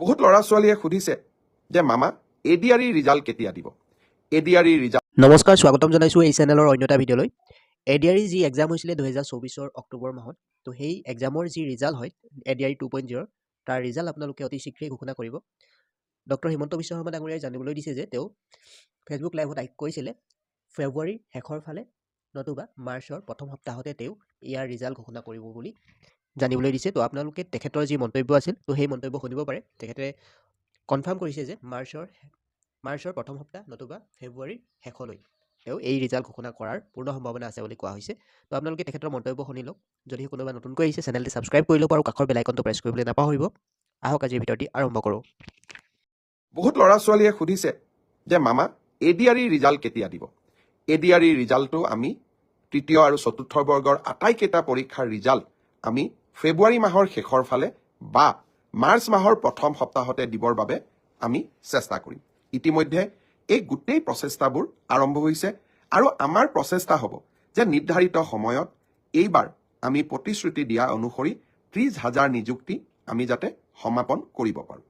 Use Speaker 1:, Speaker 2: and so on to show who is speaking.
Speaker 1: বহুত ল'ৰা ছোৱালীয়ে সুধিছে যে মামা এডিআৰই ৰিজাল্ট কেতিয়া দিব। এডিআৰই ৰিজাল্ট
Speaker 2: নমস্কাৰ, স্বাগতম জনাইছোঁ এই চেনেলৰ অন্য এটা ভিডিঅ'লৈ। এডিআৰই যি এক্সাম হৈছিলে 2024 অক্টোবৰ মাহত, তো সেই এক্সামৰ যি ৰিজাল্ট হয় এডিআৰই 2.0 তাৰ ৰিজাল্ট আপোনালোকে অতি শীঘ্ৰেই ঘোষণা কৰিব। ডক্টৰ হিমন্ত বিশ্ব শৰ্মা ডাঙৰীয়াই জানিবলৈ দিছে যে তেওঁ ফেচবুক লাইভত কৈছিলে ফেব্ৰুৱাৰীৰ শেষৰ ফালে নতুবা মাৰ্চৰ প্ৰথম সপ্তাহতে তেওঁ ইয়াৰ ৰিজাল্ট ঘোষণা কৰিব বুলি জানিবলৈ দিছে। তো আপোনালোকে তেখেতৰ যি মন্তব্য আছিল তো সেই মন্তব্য শুনিব পাৰে। তেখেতে কনফাৰ্ম কৰিছে যে মাৰ্চৰ প্ৰথম সপ্তাহ নতুবা ফেব্ৰুৱাৰীৰ শেষলৈ তেওঁ এই ৰিজাল্ট ঘোষণা কৰাৰ পূৰ্ণ সম্ভাৱনা আছে বুলি কোৱা হৈছে। তো আপোনালোকে তেখেতৰ মন্তব্য শুনি লওক। যদি কোনোবা নতুনকৈ আহিছে চেনেলটি ছাবস্ক্ৰাইব কৰি লওক আৰু কাষৰ বেল আইকনটো প্ৰেছ কৰিবলৈ নাপাহৰিব। আহক আজিৰ ভিডিঅ'টি আৰম্ভ কৰোঁ।
Speaker 1: বহুত ল'ৰা ছোৱালীয়ে সুধিছে যে মামা এডিআৰই ৰিজাল্ট কেতিয়া দিব। এডিআৰই ৰিজাল্টটো আমি তৃতীয় আৰু চতুৰ্থ বৰ্গৰ আটাইকেইটা পৰীক্ষাৰ ৰিজাল্ট আমি ফেব্ৰুৱাৰী মাহৰ শেষৰ ফালে বা মাৰ্চ মাহৰ প্ৰথম সপ্তাহতে দিবৰ বাবে আমি চেষ্টা কৰিম। ইতিমধ্যে এই গোটেই প্ৰচেষ্টাবোৰ আৰম্ভ হৈছে আৰু আমাৰ প্ৰচেষ্টা হ'ব যে নিৰ্ধাৰিত সময়ত এইবাৰ আমি প্ৰতিশ্ৰুতি দিয়া অনুসৰি 30,000 নিযুক্তি আমি যাতে সমাপন কৰিব পাৰোঁ।